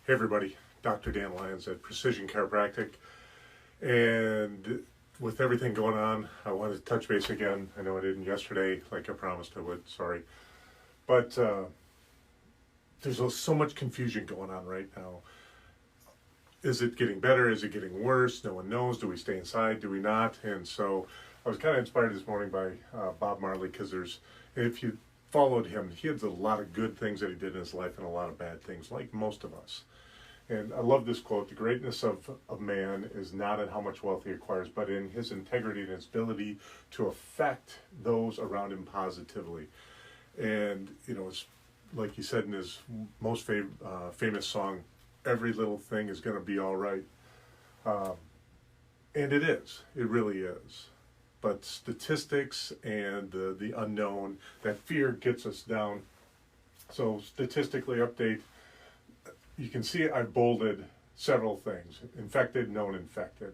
Hey everybody, Dr. Dan Lyons at Precision Chiropractic, and with everything going on, I wanted to touch base again. I know I didn't yesterday like I promised I would, sorry. But there's so much confusion going on right now. Is it getting better? Is it getting worse? No one knows. Do we stay inside? Do we not? And so I was kind of inspired this morning by Bob Marley, because if you followed him, he had a lot of good things that he did in his life and a lot of bad things, like most of us. And I love this quote: the greatness of man is not in how much wealth he acquires, but in his integrity and his ability to affect those around him positively. And, you know, it's like he said in his most famous song, every little thing is going to be all right. And it is. It really is. But statistics and the unknown, that fear gets us down. So statistically update, you can see I bolded several things: infected, known infected.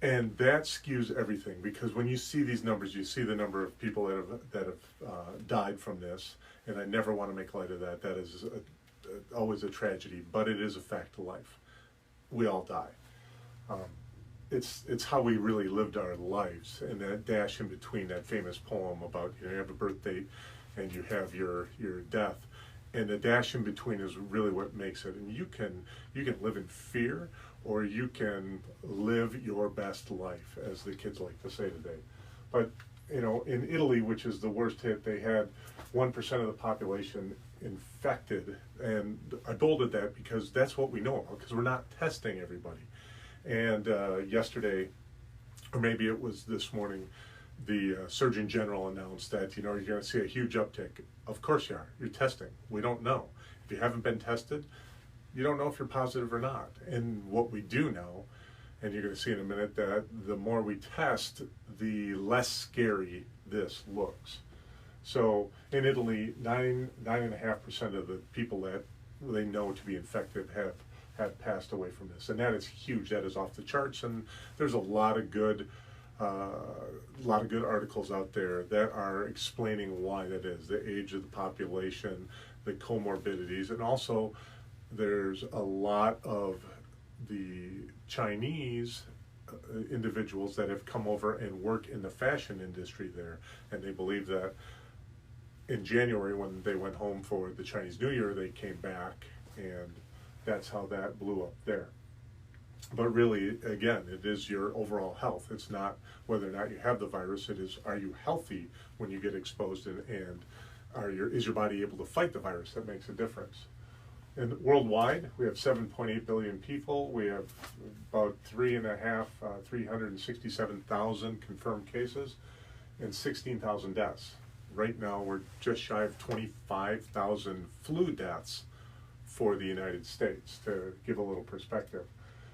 And that skews everything, because when you see these numbers, you see the number of people that have died from this. And I never want to make light of that. That is always a tragedy, but it is a fact of life. We all die. It's how we really lived our lives, and that dash in between, that famous poem about, you have a birth date and you have your death. And the dash in between is really what makes it. And you can live in fear, or you can live your best life, as the kids like to say today. But, you know, in Italy, which is the worst hit, they had 1% of the population infected. And I bolded that because that's what we know about, because we're not testing everybody. And yesterday, or maybe it was this morning, the Surgeon General announced that, you're going to see a huge uptick. Of course you are. You're testing. We don't know. If you haven't been tested, you don't know if you're positive or not. And what we do know, and you're going to see in a minute, that the more we test, the less scary this looks. So in Italy, 9.5% of the people that they know to be infected have passed away from this. And that is huge. That is off the charts. And there's a lot of good articles out there that are explaining why that is: the age of the population, the comorbidities, and also there's a lot of the Chinese individuals that have come over and work in the fashion industry there, and they believe that in January, when they went home for the Chinese New Year, they came back, and that's how that blew up there. But really, again, it is your overall health. It's not whether or not you have the virus. It is, are you healthy when you get exposed, and is your body able to fight the virus? That makes a difference. And worldwide, we have 7.8 billion people. We have about 367,000 confirmed cases and 16,000 deaths. Right now, we're just shy of 25,000 flu deaths for the United States, to give a little perspective.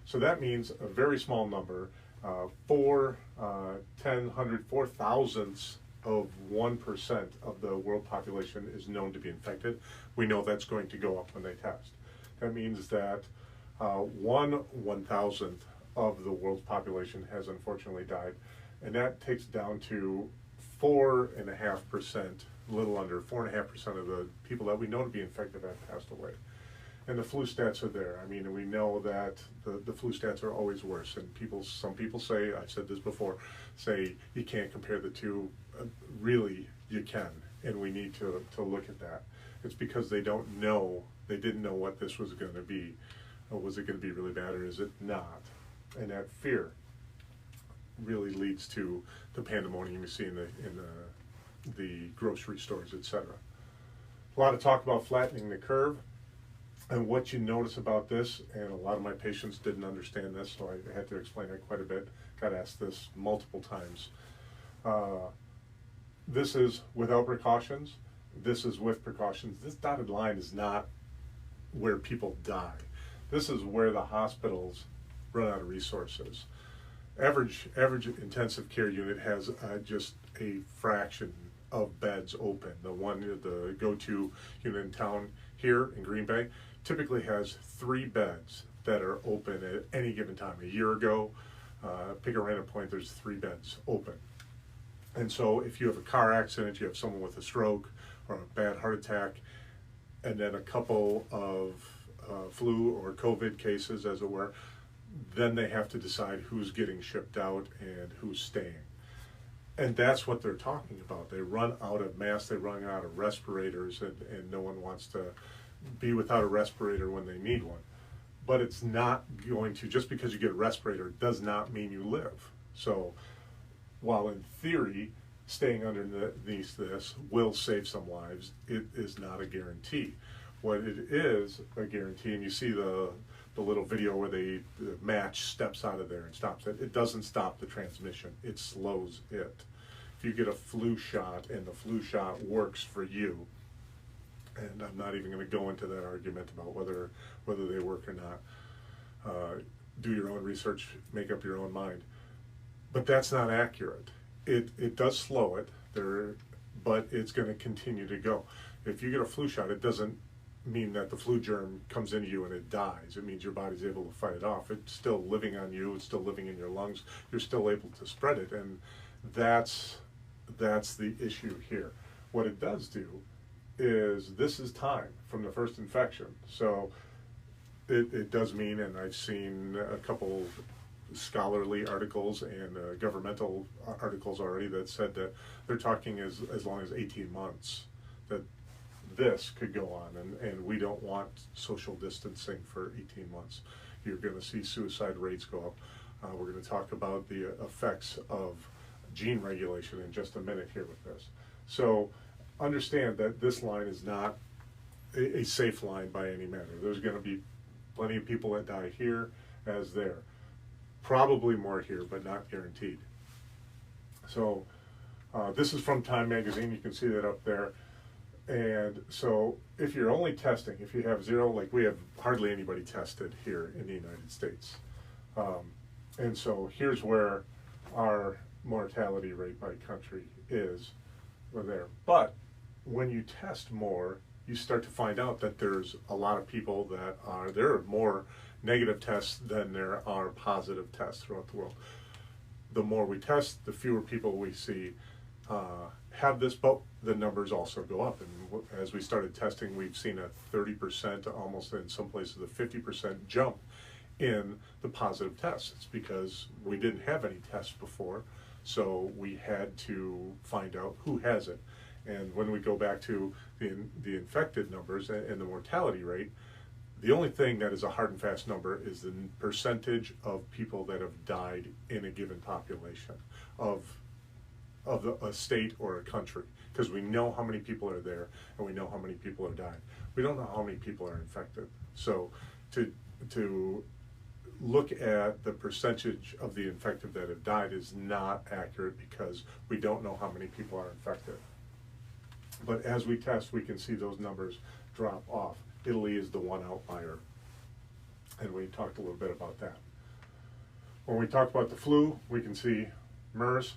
So that means a very small number, 4 thousandths of 1% of the world population is known to be infected. We know that's going to go up when they test. That means that 1/1000th of the world's population has unfortunately died, and that takes down to 4.5%, a little under 4.5% of the people that we know to be infected have passed away. And the flu stats are there. I mean, we know that the flu stats are always worse. And some people say, I've said this before, say you can't compare the two. Really, you can, and we need to look at that. It's because they didn't know what this was going to be. Was it going to be really bad, or is it not? And that fear really leads to the pandemonium you see in the grocery stores, etc. A lot of talk about flattening the curve. And what you notice about this, and a lot of my patients didn't understand this, so I had to explain it quite a bit. Got asked this multiple times. This is without precautions. This is with precautions. This dotted line is not where people die. This is where the hospitals run out of resources. Average intensive care unit has just a fraction of beds open. The go-to unit in town here in Green Bay typically has 3 beds that are open at any given time. A year ago, pick a random point, there's 3 beds open. And so if you have a car accident, you have someone with a stroke or a bad heart attack, and then a couple of flu or COVID cases, as it were, then they have to decide who's getting shipped out and who's staying. And that's what they're talking about. They run out of masks, they run out of respirators, and no one wants to be without a respirator when they need one. But it's not going to, just because you get a respirator does not mean you live. So while in theory, staying underneath this will save some lives, it is not a guarantee. What it is a guarantee, and you see the little video where the match steps out of there and stops it. It doesn't stop the transmission. It slows it. If you get a flu shot and the flu shot works for you, and I'm not even going to go into that argument about whether they work or not. Do your own research, make up your own mind. But that's not accurate. It does slow it, but it's going to continue to go. If you get a flu shot, it doesn't mean that the flu germ comes into you and it dies. It means your body's able to fight it off. It's still living on you. It's still living in your lungs. You're still able to spread it, and that's the issue here. What it does do is this is time from the first infection. So it does mean, and I've seen a couple scholarly articles and governmental articles already that said that they're talking as long as 18 months that this could go on, and we don't want social distancing for 18 months. You're going to see suicide rates go up. We're going to talk about the effects of gene regulation in just a minute here with this. So understand that this line is not a safe line by any manner. There's going to be plenty of people that die here as there. Probably more here, but not guaranteed. So this is from Time Magazine. You can see that up there. And so if you're only testing, if you have zero, like we have hardly anybody tested here in the United States. And so here's where our mortality rate by country is. We're there. But when you test more, you start to find out that there's a lot of people that there are more negative tests than there are positive tests throughout the world. The more we test, the fewer people we see have this, but the numbers also go up. And as we started testing, we've seen a 30%, almost in some places a 50% jump in the positive tests. It's because we didn't have any tests before, so we had to find out who has it. And when we go back to the infected numbers and the mortality rate, the only thing that is a hard and fast number is the percentage of people that have died in a given population of a state or a country, because we know how many people are there and we know how many people are dying. We don't know how many people are infected. So to look at the percentage of the infected that have died is not accurate, because we don't know how many people are infected. But as we test, we can see those numbers drop off. Italy is the one outlier, and we talked a little bit about that. When we talk about the flu, we can see MERS,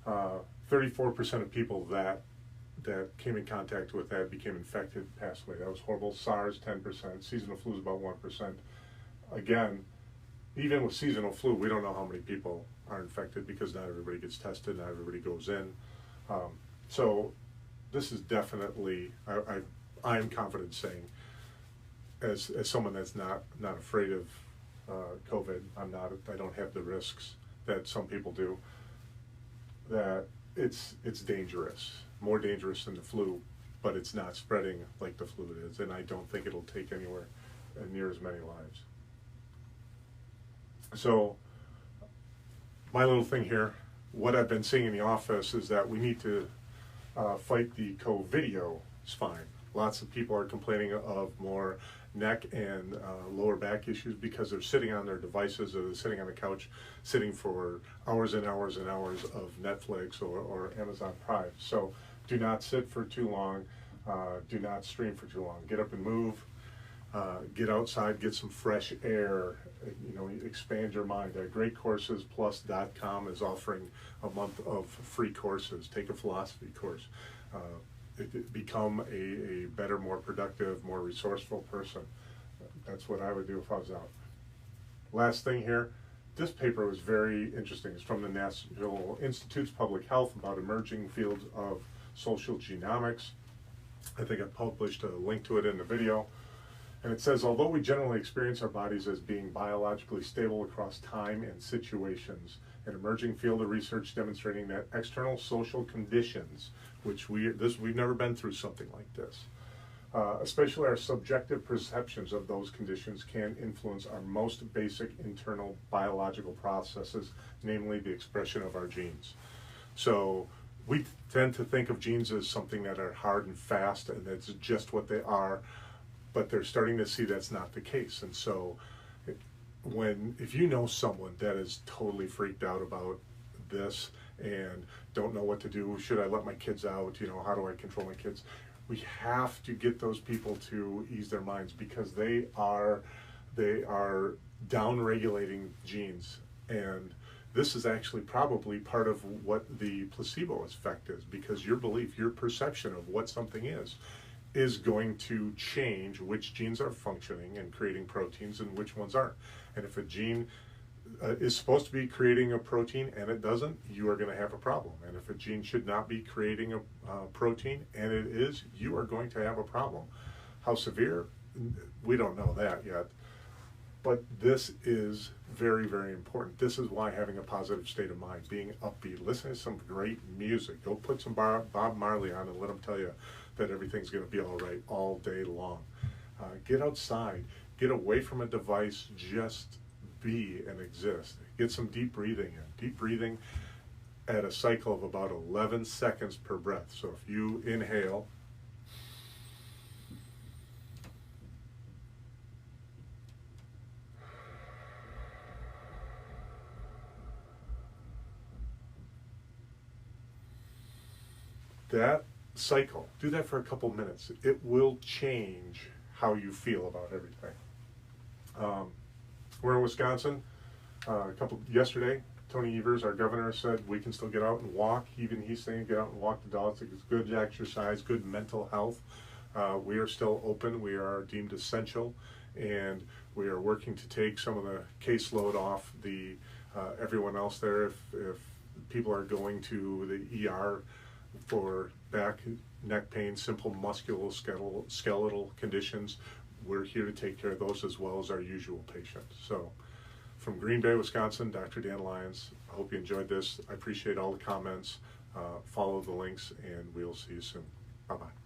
34% of people that came in contact with that became infected, passed away. That was horrible. SARS, 10%. Seasonal flu is about 1%. Again, even with seasonal flu, we don't know how many people are infected, because not everybody gets tested, not everybody goes in. So this is definitely, I'm confident saying, as someone that's not afraid of COVID, I don't have the risks that some people do, that it's dangerous, more dangerous than the flu, but it's not spreading like the flu is, and I don't think it'll take anywhere near as many lives. So my little thing here, what I've been seeing in the office is that we need to fight the co-video spine. Lots of people are complaining of more neck and lower back issues because they're sitting on their devices, or they're sitting on the couch, sitting for hours and hours and hours of Netflix or Amazon Prime. So do not sit for too long. Do not stream for too long. Get up and move. Get outside, get some fresh air, expand your mind. GreatCoursesPlus.com is offering a month of free courses. Take a philosophy course. Become a better, more productive, more resourceful person. That's what I would do if I was out. Last thing here, this paper was very interesting. It's from the National Institutes of Public Health about emerging fields of social genomics. I think I published a link to it in the video. And it says, although we generally experience our bodies as being biologically stable across time and situations, an emerging field of research demonstrating that external social conditions, which we've never been through something like this, especially our subjective perceptions of those conditions, can influence our most basic internal biological processes, namely the expression of our genes. So we tend to think of genes as something that are hard and fast, and that's just what they are, but they're starting to see that's not the case. And so if you know someone that is totally freaked out about this and don't know what to do, should I let my kids out, how do I control my kids? We have to get those people to ease their minds, because they are down-regulating genes. And this is actually probably part of what the placebo effect is, because your belief, your perception of what something is going to change which genes are functioning and creating proteins and which ones aren't. And if a gene is supposed to be creating a protein and it doesn't, you are going to have a problem. And if a gene should not be creating a protein and it is, you are going to have a problem. How severe? We don't know that yet. But this is very, very important. This is why having a positive state of mind, being upbeat, listening to some great music, go put some Bob Marley on and let him tell you that everything's going to be all right all day long. Get outside, get away from a device, just be and exist. Get some deep breathing in. Deep breathing at a cycle of about 11 seconds per breath. So if you inhale, that cycle, do that for a couple minutes. It will change how you feel about everything. We're in Wisconsin. Yesterday, Tony Evers, our governor, said we can still get out and walk. Even he's saying get out and walk the dogs. It's good exercise, good mental health. We are still open. We are deemed essential, and we are working to take some of the caseload off everyone else there. If people are going to the ER for back, neck pain, simple musculoskeletal conditions, we're here to take care of those as well as our usual patients. So from Green Bay, Wisconsin, Dr. Dan Lyons, I hope you enjoyed this. I appreciate all the comments. Follow the links, and we'll see you soon. Bye-bye.